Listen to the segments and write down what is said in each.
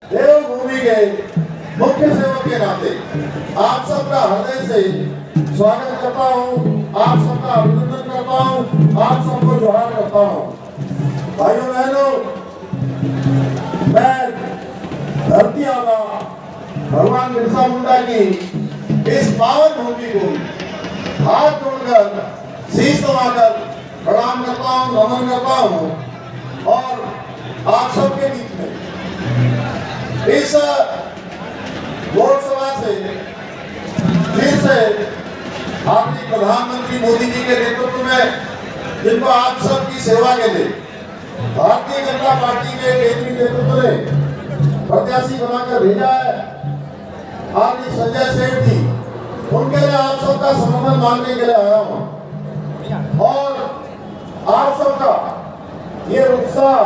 देवभूमि के मुख्य सेवक के नाते आप सबका हृदय से स्वागत करता हूँ, आप सबका अभिनंदन करता हूँ, आप सबको जोहार करता हूँ। भाइयों बहनों, मैं धरती आबा भगवान बिरसा मुंडा की इस पावन भूमि को हाथ जोड़कर शीश नवाकर प्रणाम करता हूँ, नमन करता हूँ और आप सबके बीच में इस लोकसभा से फिर से आदरणीय प्रधानमंत्री मोदी जी के नेतृत्व में जिनको आप सबकी सेवा के लिए भारतीय जनता पार्टी के केंद्रीय नेतृत्व ने प्रत्याशी बनाकर भेजा है, आदरणीय संजय सेठ जी, उनके लिए आप सबका समर्थन मांगने के लिए आया हूँ। और आप सबका ये उत्साह,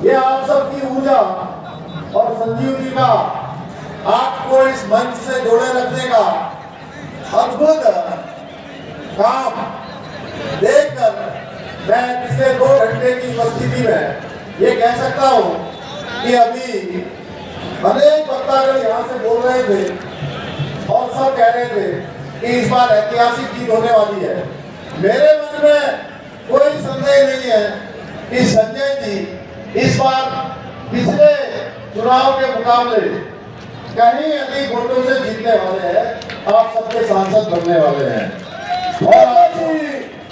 ये आप सबकी ऊर्जा और संजीव जी का आपको इस मंच से जोड़े रखने का अद्भुत काम देखकर मैं पिछले 2 घंटे की उपस्थिति में ये कह सकता हूँ कि अभी अनेक वक्तागण यहाँ से बोल रहे थे और सब कह रहे थे कि इस बार ऐतिहासिक जीत होने वाली है। मेरे मन में कोई संदेह नहीं है कि संजय जी इस बार पिछले चुनाव के मुकाबले कहीं अधिक वोटों से जीतने वाले हैं, आप सबके सांसद बनने वाले हैं और आज ही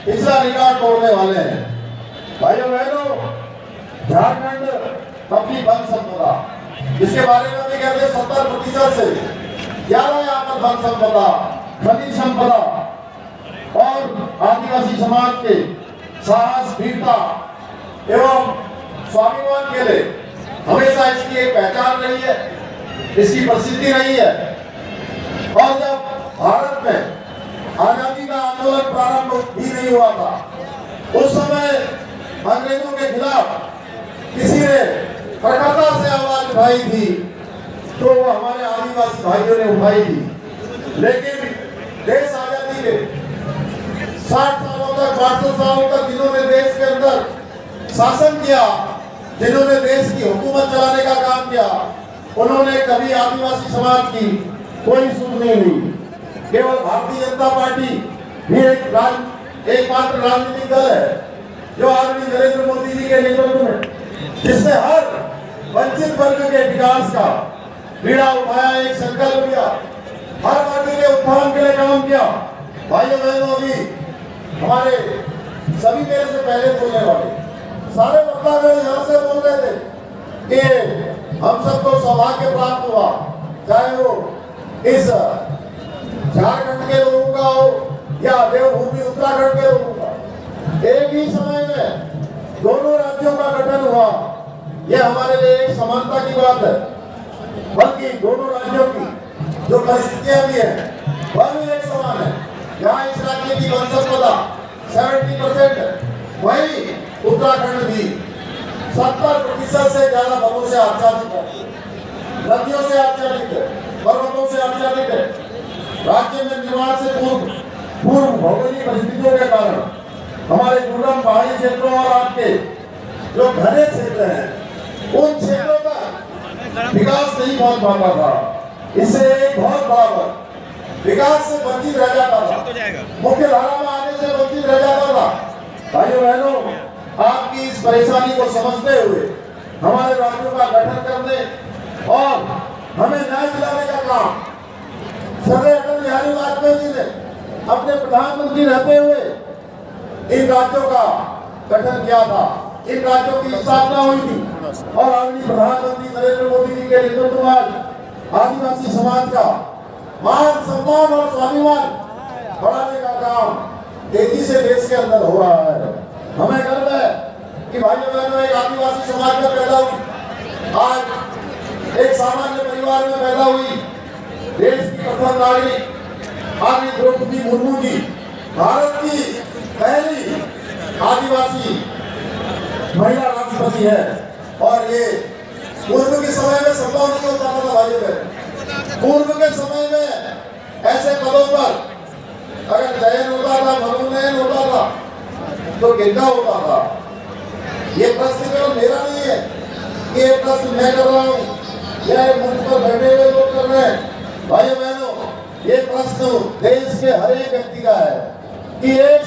पिछला रिकॉर्ड तोड़ने वाले हैं। भाइयों बहनों, झारखंड अपनी वन संपदा, इसके बारे में भी कहते हैं 70% से ज्यादा यहाँ पर वन संपदा, खनिज संपदा और आदिवासी समाज के साहस, वीरता एवं स्वाभिमान के लिए हमेशा इसकी एक पहचान रही है, इसकी प्रसिद्धि रही है। और जब भारत में आजादी का आंदोलन प्रारंभ भी नहीं हुआ था, उस समय अंग्रेजों के खिलाफ किसी ने कलकत्ता से आवाज उठाई थी तो वो हमारे आदिवासी भाइयों ने उठाई थी। लेकिन देश आजादी के 60 सालों तक, 62 सालों तक जिन्होंने देश के अंदर शासन किया, जिन्होंने देश की हुकूमत चलाने का काम किया, उन्होंने कभी आदिवासी समाज की कोई सुध नहीं ली। केवल भारतीय जनता पार्टी भी एकमात्र राजनीतिक दल है जो आदरणीय नरेंद्र मोदी जी के नेतृत्व में, जिसने हर वंचित वर्ग के विकास का बीड़ा उठाया, एक संकल्प लिया, हर वर्ग के उत्थान के लिए काम किया। भाइयों बहनों, अभी हमारे सभी मेरे से पहले बोलने वाले सारे वक्तागण यहाँ से बोल रहे थे कि हम सबको सौभाग्य प्राप्त हुआ, चाहे वो इस झारखंड के लोगों का हो या देवभूमि उत्तराखंड के लोगों का। एक ही समय में दोनों राज्यों का गठन हुआ, यह हमारे लिए एक समानता की बात है। बल्कि दोनों राज्यों की जो परिस्थितियां भी है वह भी एक समान है। यहाँ इस राज्य की वन संपदा 70% है, वही उत्तराखंड भी 70% से ज्यादा वनों से आच्छादित है, नदियों से आच्छादित है, पर्वतों से आच्छादित है। राज्य में निर्माण से पूर्व भौगोलिक परिस्थितियों के कारण हमारे दुर्गम पहाड़ी क्षेत्रों और आपके जो घने क्षेत्र हैं, उन क्षेत्रों का विकास नहीं पहुंच पाता था। इससे एक बहुत बड़ा विकास से वंचित रह जाता था, मुख्य धारा में आने से वंचित रह जाता था। भाइयों बहनों, आपकी इस परेशानी को समझते हुए हमारे राज्यों का गठन करने और हमें न्याय दिलाने का काम सरदार अटल बिहारी वाजपेयी जी ने अपने प्रधानमंत्री रहते हुए इन राज्यों का गठन किया था, इन राज्यों की स्थापना हुई थी और आदरणीय प्रधानमंत्री नरेंद्र मोदी जी के नेतृत्व में आदिवासी समाज का मान, सम्मान और स्वाभिमान बढ़ाने का काम तेजी से देश के अंदर हो रहा है। हमें गर्व है कि भाइयों बहनों, एक आदिवासी समाज में पैदा हुई, आज एक सामान्य परिवार में पैदा हुई देश की प्रथम नागरिक आदरणीय द्रौपदी मुर्मू जी भारत की पहली आदिवासी महिला राष्ट्रपति है। और ये पूर्व के समय में संभव नहीं होता था। भाइयों बहनों, पूर्व के समय में ऐसे पदों पर अगर चयन होता था, मनोनयन होता था तो कितना होता था। ये प्रश्न केवल मेरा नहीं है, ये प्रश्न मैं कर रहा हूँ, या मंच पर बैठे हुए लोग कर रहे हैं। भाइयों बहनों, ये प्रश्न देश के हर एक व्यक्ति का है कि एक